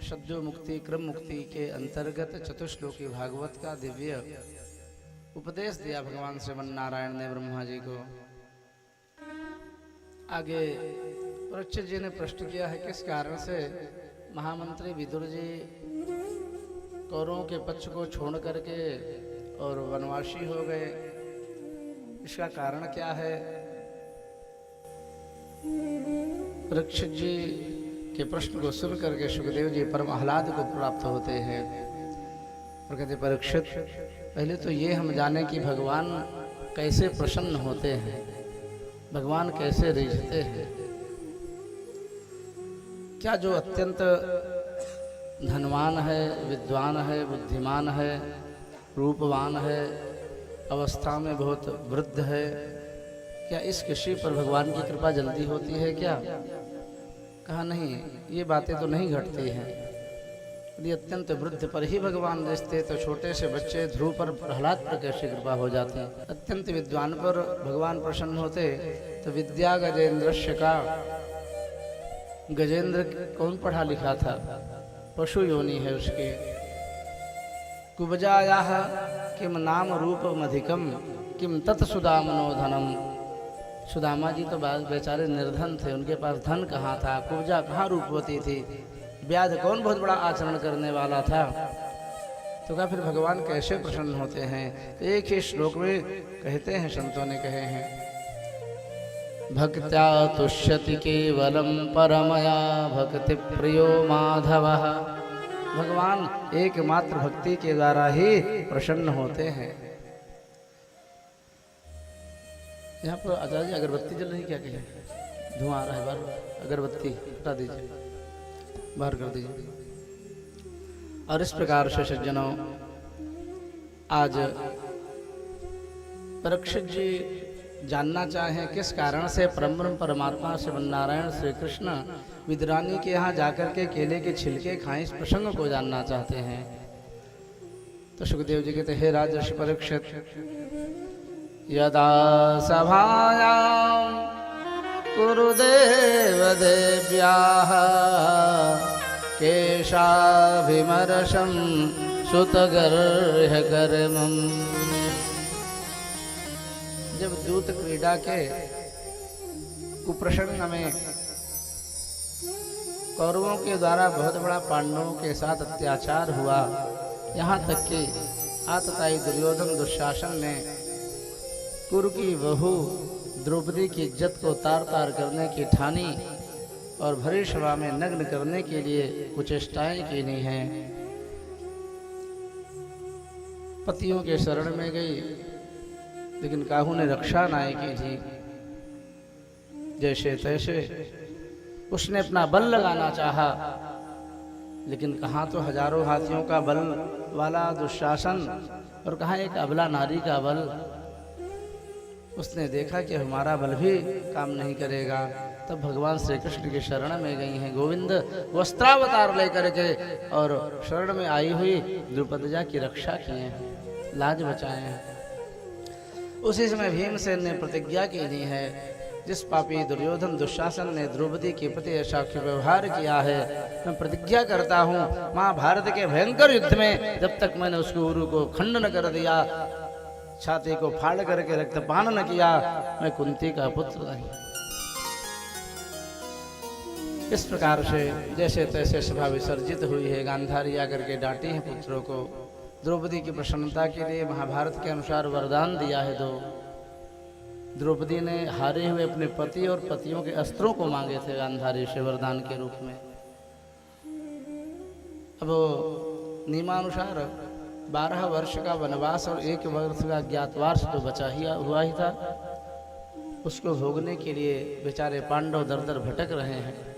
सद्यो मुक्ति क्रम मुक्ति के अंतर्गत चतुश्लोकी भागवत का दिव्य उपदेश दिया भगवान श्रीमन नारायण ने ब्रह्मा जी को। आगे परीक्षित जी ने प्रश्न किया है किस कारण से महामंत्री विदुर जी कौरवों के पक्ष को छोड़ करके और वनवासी हो गए, इसका कारण क्या है। परीक्षित जी के प्रश्न को सुन करके सुखदेव जी परम आह्लाद को प्राप्त होते हैं और कहते परीक्षित पहले तो ये हम जाने कि भगवान कैसे प्रसन्न होते हैं, भगवान कैसे रिझते हैं। क्या जो अत्यंत धनवान है, विद्वान है, बुद्धिमान है, रूपवान है, अवस्था में बहुत वृद्ध है, क्या इस किसी पर भगवान की कृपा जल्दी होती है क्या। कहा नहीं, ये बातें तो नहीं घटती हैं। यदि अत्यंत वृद्ध पर ही भगवान रिझते तो छोटे से बच्चे ध्रुव पर प्रहलाद पर कैसे कृपा हो जाती। अत्यंत विद्वान पर भगवान प्रसन्न होते तो विद्या गजेंद्रस्य का, गजेंद्र कौन पढ़ा लिखा था, पशु योनि है उसके। कुब्जाया किम नाम रूपम अधिकम किम तत् सुदामनो धनम। सुदामा जी तो बेचारे निर्धन थे, उनके पास धन कहाँ था, कुब्जा कहाँ रूपवती थी, व्याध कौन बहुत बड़ा आचरण करने वाला था। तो क्या फिर भगवान कैसे प्रसन्न होते हैं। तो एक ही श्लोक में कहते हैं, संतों ने कहे हैं, भक्त्या तुष्यति केवलम परमया भक्ति प्रियो माधवः। भगवान एकमात्र भक्ति के द्वारा ही प्रसन्न होते हैं। यहाँ पर आचार्य जी अगरबत्ती जल रही, क्या कहें, धुआं आ रहा है बार, अगरबत्ती हटा दीजिए, बाहर कर दीजिए। और इस प्रकार से सज्जनों, आज परीक्षित जी जानना चाहें किस कारण से परम परमात्मा श्रीमन नारायण श्री कृष्ण विदुरानी के यहाँ जाकर के केले के छिलके खाएं, इस प्रसंग को जानना चाहते हैं। तो सुखदेव जी कहते, हे राजर्षि परीक्षित, यदा सभायां कुरुदेव देव्याः केशाभिमर्शं सुतगर्ह्यकर्मम्। जब दूत क्रीड़ा के कुप्रसंग में कौरवों के द्वारा बहुत बड़ा पांडवों के साथ अत्याचार हुआ, यहाँ तक कि आतताई दुर्योधन दुशासन ने कुरु की बहू द्रौपदी की इज्जत को तार तार करने की ठानी और भरी सभा में नग्न करने के लिए कुचेष्टाएं की हैं। पतियों के शरण में गई, लेकिन काहू ने रक्षा नाय की थी। जैसे तैसे उसने अपना बल लगाना चाहा, लेकिन कहाँ तो हजारों हाथियों का बल वाला दुशासन और कहाँ एक अबला नारी का बल। उसने देखा कि हमारा बल भी काम नहीं करेगा, तब भगवान श्री कृष्ण की शरण में गई हैं। गोविंद वस्त्रावतार लेकर के और शरण में आई हुई द्रुपदजा की रक्षा किए हैं, लाज बचाए हैं। उसी समय भीमसेन ने प्रतिज्ञा की दी है, जिस पापी दुर्योधन दुशासन ने द्रौपदी के प्रति ऐसा व्यवहार किया है, मैं प्रतिज्ञा करता हूँ महाभारत के भयंकर युद्ध में जब तक मैंने उसके उरु को खंड न कर दिया, छाती को फाड़ करके रक्तपान न किया, मैं कुंती का पुत्र नहीं। इस प्रकार से जैसे तैसे सभा विसर्जित हुई है। गांधारी आकर के डांटी है पुत्रों को। द्रौपदी की प्रसन्नता के लिए महाभारत के अनुसार वरदान दिया है दो। द्रौपदी ने हारे हुए अपने पति और पतियों के अस्त्रों को मांगे थे गांधारी से वरदान के रूप में। अब नियमानुसार 12 वर्ष का वनवास और 1 वर्ष का ज्ञातवास तो बचा ही हुआ ही था। उसको भोगने के लिए बेचारे पांडव दर दर भटक रहे हैं।